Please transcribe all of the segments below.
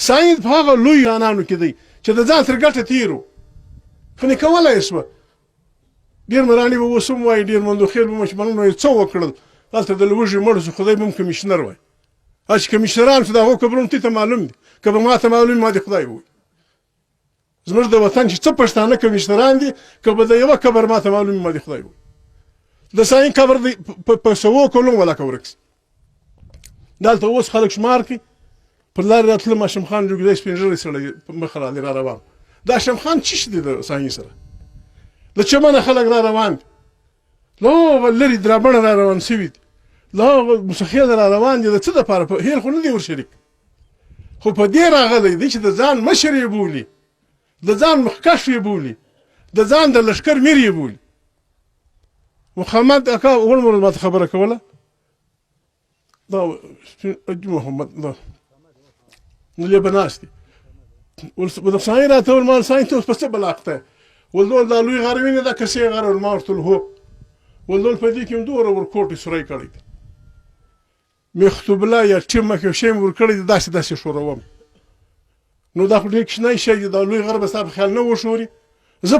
ساينس په هغه لوی انانو کې دی چې د ځان تر ګټه تیرو خو نه کولای شو ډېر مراني به اوس هم وایي ډېر مندوخیل به مشمنونه یې څه وکړل هلته د لوږې مړ شو خدای به هم کمیشنر وایي چې کمیشنران شو د هغو قبرونه ته معلوم دي که به ما ته معلوم ما دې خدای ووایي زموږ د وطن چې څه پښتانه کمیشنران دي که به د یوه قبر ما ته معلوم ما دې خدای ووایي د ساین قبر دی په سوو کلونو ولاکه ورک شي دلته اوس خلک شمار کوي پر لارې راتله ماشم خان جوګدی سپین ږیری سړی په مخه رالې را روان دا هاشم خان چیش دی د ساین سره له چمنه خلک را روان دي له هغه لرې درابڼه را روان سوي دي له هغه مسخیل را روان دي د څه دپاره په هیل خو نه دی ورشریک خو په دې راغلی دی چې د ځان مشر یې بولي د ځان مخکش یې بولي د ځان د لښکر میر یې بولي محمد اکا اول مرد ما ته خبره کوله دا محمد دا نو لې به ناست دي د ساین راته ویل ما ساین ته اوس په څه بلاغته ول دول دا لوی غر وینې دا کسې غر ول ما ورته هو ول دول په دې کې هم دومره ورکوټې سوری کړی دی مکتوب الله یا ټیمه کې شی مې ورکړی دی داسې داسې ښوروم نو دا خو ډېر کوچنی شی دی دا لوی غر به ستا په خیال نه وښوري زه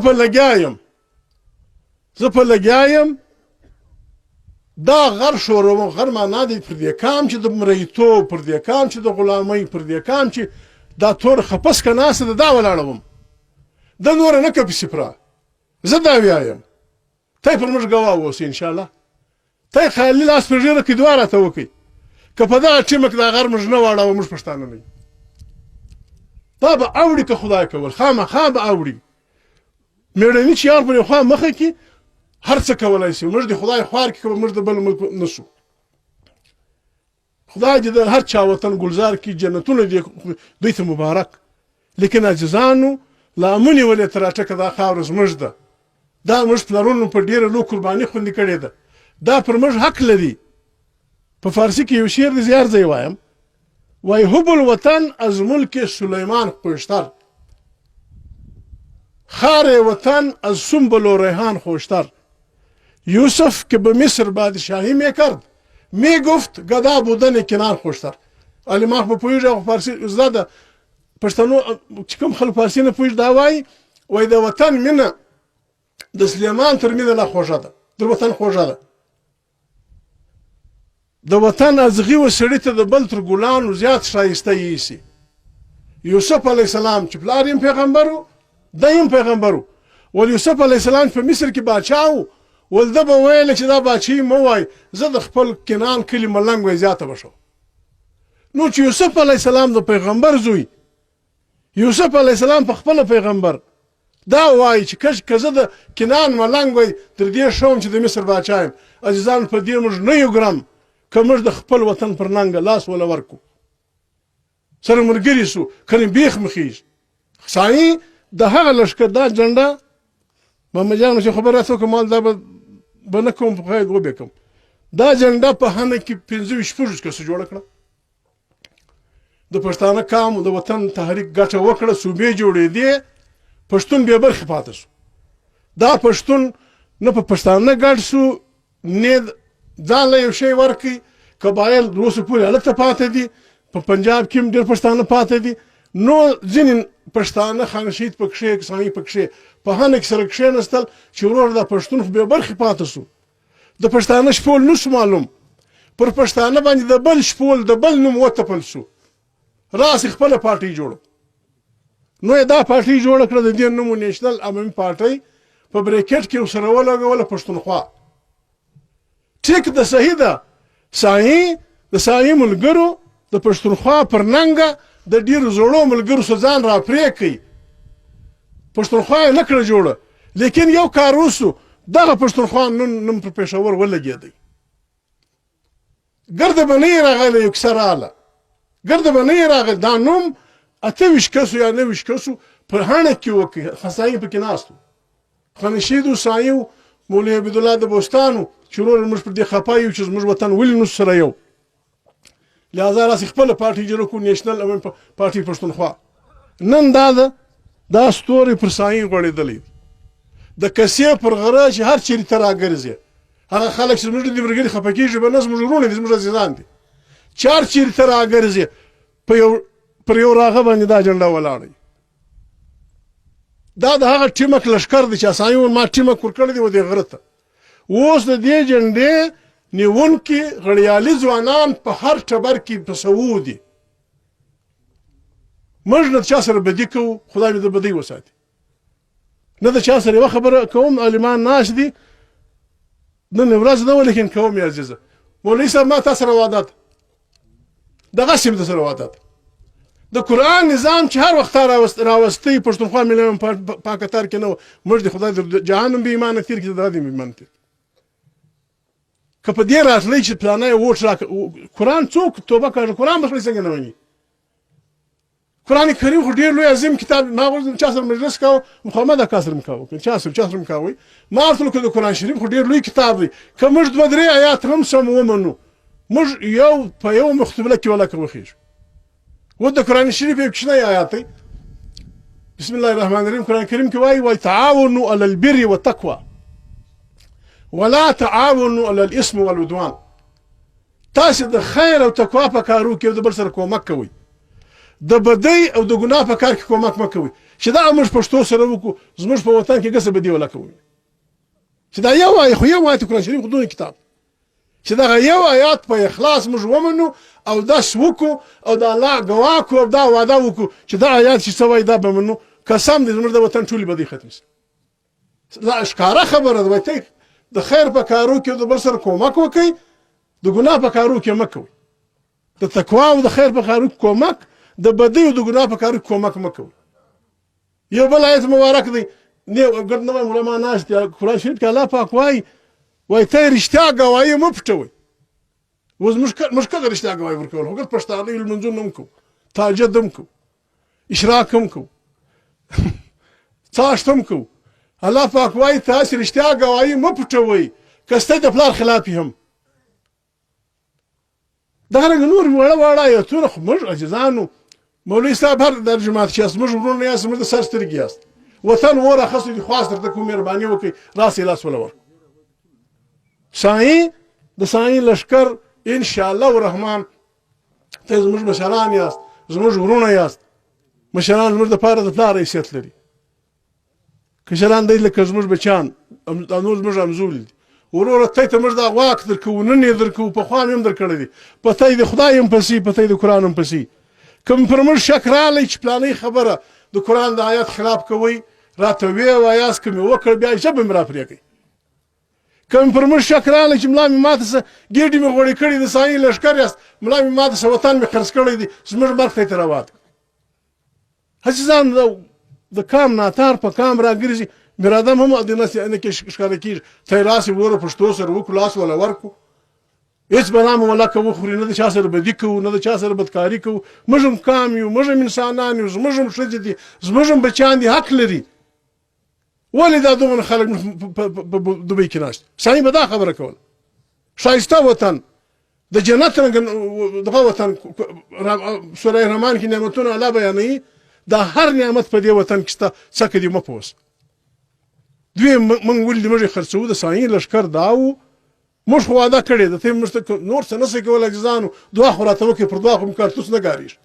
په لګیا یم دا غر شوروم غر معنا دی پر دې کام چې د مریتوب پر دې کام چې د غلامۍ پر دې کام چې دا تور خپس که ناسته ده دا ولاړوم د نوره نه که پسې پره زه دا ویایم تی پر موږ ګواه اوسې انشاءالله تی خیالي لاس پر ژیره کې دعا راته وکړئ که په دغه ټیمه کې دا غر موږ نه واړوه موږ پښتانه نه یو دا به اوړي که خدای کول خامخا به اوړي مېړني چې یار پر یو خوا مخه کې هر څه کولی شي موږ د خدای خوار کې که موږ د بل ملک نه شو خدای دې د هر چا وطن ګلزار کې جنتونه دي دوی ته مبارک لیکن عاجزانو لامونې ولې تر اټکه دا خاوره زموږ ده دا موږ پلرونو په ډېره لو قرباني خوندي کړې ده دا پر موږ حق لري په فارسي کې یو شعر دی زه هر ځای وایم وایي حب الوطن از ملک سلیمان خوشتر خار وطن از سنبل و ریحان خوشتر یوسف که به مصر بادشاهی میکرد میگفت گدا بودن کنار خوشتر علی ماخ په پوهېږي فارسي زده ده پښتنو چې کوم خلک فارسي نه پوهېږي دا وایي د وطن مینه د سلیمان تر مینه لا خوږه ده د وطن خوږه ده د وطن ازغي و سړي ته د بل تر ګلانو زیات ښایسته ایسي یوسف علیه السلام چې پلار یې پیغمبر و دی هم پیغمبر و ول یوسف علیه السلام په مصر کې باچا و ول ده به ویله چې دا باچهي مه وایي زه د خپل کنان کلي ملنګ وی زیاته به شو نو چې یوسف علیه السلام د پیغمبر زوی یوسف علیه السلام په خپله پیغمبر دا وایي چې که زه د کنان ملنګ وی تر دې شوم چې د مصر باچا یم عزیزان په دې موږ نه یو ګرم که موږ د خپل وطن پر ننګه لاس وله ورکو سره ملګري سو کنې بیخ مخیږي سایي د هغه لښکر دا جنډه محمد جان چې خبر راته وکړه مال دا به نه کوم په غیر وبې کوم دا جنډه په هنه کې 15-20 کسه جوړه کړه د پښتانه قام د وطن تحریک ګټه وکړه صوبې جوړېدې پښتون بې برخې پاتې شو دا پښتون نه په پښتانه ګډ شو نه ځان له یو شی ورکړي قبایل روسو پورې هلته پاتې دي په پنجاب کې هم ډېر پښتانه پاتې دي نو ځینې پښتانه خانشید پکښې سامي پکښې په هنه کې سره کښېنستل چې ورور دا پښتون خو بې برخې پاتې شو د پښتانه شپول نه شو معلوم پر پښتانه باندې د بل شپول د بل نوم وتپل شو راسې خپله پارټۍ جوړه نو یې دا پارټۍ جوړه کړه د دې نوم نیشنل عمومي پارټۍ په بریکټ کې ورسره ولګوله پښتونخوا ټیک د صحیح ده د سایي ملګرو د پښتونخوا پر ننګه د ډېرو زړو ملګرو سره ځان را پرې کوي پښتونخوا یې نه کړه جوړه لیکن یو کار وسو دغه پښتونخوا نن پر پېښور ولګېدی ګرده به نه یې راغلی یو کیسه راغله ګرده به نه یې راغلی دا نوم 28 کسو یا 29 کسو په هڼه کې وکړي خسایي پکې ناست و خانشید و سایي و مولوي عبیدالله د بوستانو چې ورور موږ پر دې خفه یو چې زموږ وطن ولې نو سره یو لهذا راسې خپله پارټۍ جوړه کړو نیشنل پارټۍ پښتونخوا نن دا ده دا ستوری پر سایي غوړېدلی د کسې پر غره چې هر چېرې ته راګرځې هغه خلک چې زموږ د ملګري خفه کېږي به نه زموږ وروڼه دي زموږ عزیزان دي چې هر چېرې ته راګرځې پر یو راغه باندې دا جنډه ولاړی دا د هغه ټیمک لشکر دی چې اسایون ما ټیمک ورکړی دی و دې غره ته اوس د دې جنډې نیونکي غړیالي ځوانان په هر ټبر کې په سوو دي موږ نه د چا سره بدي کوو خدای مې د بدۍ وساتي نه د چا سره یوه خبره کوم عالمان ناست دي نن ورځ نه وه لیکن کوم یې عزیزه مولوي صاحب ما تا سره واده ده دغسې مې در سره واده ده د قرآن نظام چې هر وخت تا راوستی پښتونخوا ملي پاکتار کې نه و موږ د خدای د جهان هم بې ایمانه تېر کړي د دا دې هم ایمانه تېر که په دې راتلی چې پلانی ووټ قرآن څوک توبه کاږه قرآن به سړی څنګه نه مني قرآن کریم خو ډېر لوی عظیم کتاب ما غوښتل چا سره مجلس کوه محمد اکا سره م کوه چا سره م کوئ ما ورته وکړل د قرآن شریف خو ډېر لوی کتاب دی که موږ دوه درې آیات هم سم ومنو موږ یو په یو مختبله کې ولکه وخیږو و د قرآن شریف یو کوچنی آیات دی بسم الله الرحمن الرحیم قرآن کریم کې وایي تعاونوا علی البر والتقوى ولا تعاونوا علی الاسم والعدوان تاسې د خیر او تقوا په کارو کې د بل سره کومک کوئ د بدۍ او د ګناه په کار کې کومک مه کوئ چې دا موږ پښتو سره وکړو زموږ په وطن کې ګسه بدي ولا کوي چې دا یو وایي خو یو آیت قرآن شریف خو دونه کتاب چې دغه یو آیات په اخلاص موږ ومنو او داس وکړو او د الله ګواه کړو او دا وعده وکړو چې دا آیات چې څه وایي دا به منو قسم دې زموږ د وطن ټولې بدۍ ختمې شي دا ښکاره خبره ده وایي د خیر په کارو کې د بل سره کومک وکړئ د ګناه په کارو کې مه کوئ د تقوا او د خیر په کارو کې کومک د بدۍ او د ګناه په کارو کې کومک مه کوئ یو بل آیت مبارک دی ګډ نوی علما ناست دي قرآن شریف کې الله پاک وایي ته رښتیا ګواهي مه پټوئ اوس موږ کله رښتیا ګواهي ورکول خو پښتانه یو لمونځونه هم کوو تهجد هم کوو اشراق هم کوو څاشت هم کوو الله پاک وایي تاسې رښتیا ګواهي مه پټوئ که ستا د پلار خلاف هم دغرنګه نور واړه آیتونه خو موږ عاجزانو مولوي صاحب هر در جماعت چې یاست موږ ورونه یاست موږ د سر سترګې یاست وطن اور اخیستی دي خواست درته کوم مهرباني وکړئ راسئ لاس وله ورکړو سایي د سایي لښکر انشاءالله الرحمن ته زموږ مشران یاست زموږ ورونه یاست مشران زموږ دپاره د پلار حیثیت لري کشران دی لکه زموږ بچیان او نور زموږ همزولي دي وروره تی ته موږ دا واک درکوو نن یې درکوو پخوا مې هم درکړی دی په تی د خدای هم پسې په تی د قرآن هم پسې کوم پر موږ شک رالی چې پلانۍ خبره د قرآن د آیات خلاف کوئ راته ویې وایاست که مې وکړ بیا ژبه مې راپرېږئ که مې پر موږ شک رالی چې ملا مې ماته څه ګېډې مې غوړې کړي د سایي لښکر یاست ملا مې ماته څه وطن مې خرڅ کړی دی زموږ مرګ ته یې ته راوات هسې ځان د کام ناتار په کام راګرځي برادم هم د نه کې ښکاره کېږي ته یې راسې وروره پښتو سره وکړو لاس وله ورکړو هېڅ به نامه ولکه وخوري نه د چا سره بدي کوو نه د چا سره بدکاري کوو موږ هم کام یو موږ هم انسانان یو زموږ هم ښځې دي زموږ هم بچیان دي حق لري ولې دا دومره خلک په دوبۍ کې ناست سایي به دا خبره کوله ښایسته وطن د جنت دغه وطن سوره رحمان کې نعمتونه الله بیانوي دا هر نعمت په دې وطن کې شته څکه دې مه پوس دوی موږ ولې موږ یې خرڅوو د سایي لښکر دا و موږ خو واده کړې ده ته موږ نور څه نشئ کولی عزیزانو دعا خو راته وکړئ پر دعا خو مې کارتوس نه کارېږي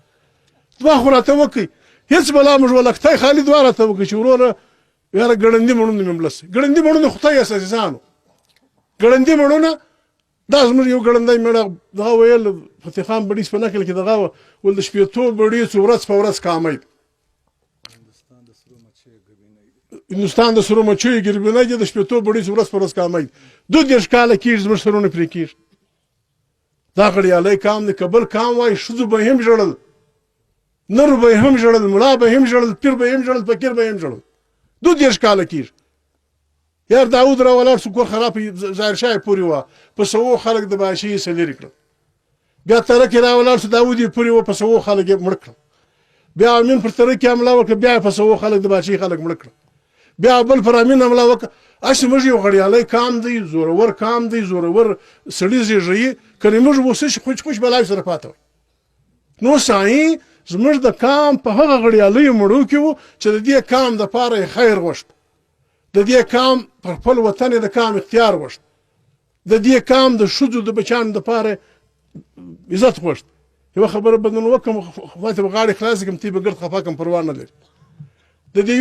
دعا خو راته وکړئ هېڅ بلا موږ ولکتی خالي دعا راته وکړئ چې وروره یاره ګړندي مړونه مې ملسئ ګړندي مړونه خو ته یاست عزیزانو ګړندي مړونه دا زموږ یو ګړندی مېړه دغه ویل فتح خان بړیڅ په نقل کې دغه ول د شپېتو بړیڅو ورځ په ورځ کامۍ هندوستان د سرو مچیو ګربینۍ دی د شپېتو بړیڅو ورځ په ورځ کامۍ 22 کاله کېږي زموږ سرونه پرې کېږي دا غړیالی کام دی که بل کام وایي ښځو به هم ژړل نرو به هم ژړل ملا به هم ژړل پیر به هم ژړل فقیر به هم ژړل 22 کاله کېږي یار داود را ولاړ سو کور خراب ظاهر شاه پورې وه په سوو خلک د بادشاهي څه لرې کړل بیا ترک یې را ولاړ سو داود یې پورې وه په سوو خلک یې مړه کړل بیا امین پر ترک یې حمله وکړه بیا یې په سوو خلک د بادشاهي خلک مړه کړل بیا بل پر امین حمله وکړه هسې موږ یو غړیالی کام دی زورور کام دی زورور سړي زېږوي کنې موږ اوس خوش خوش بلاوې سره پاته وای نو سایي زموږ د کام په هغه غړیالیو مړو کې وو چې د دې کام دپاره یې خیر غوښت د دې کام پر خپل وطن یې د کام اختیار غوښت د دې کام د ښځو د بچیانو دپاره عزت غوښت یوه خبره به نن وکړم ما ته به غاړې خلاصې کړم تی به ګرد خفه کړم پروا نه لري د دې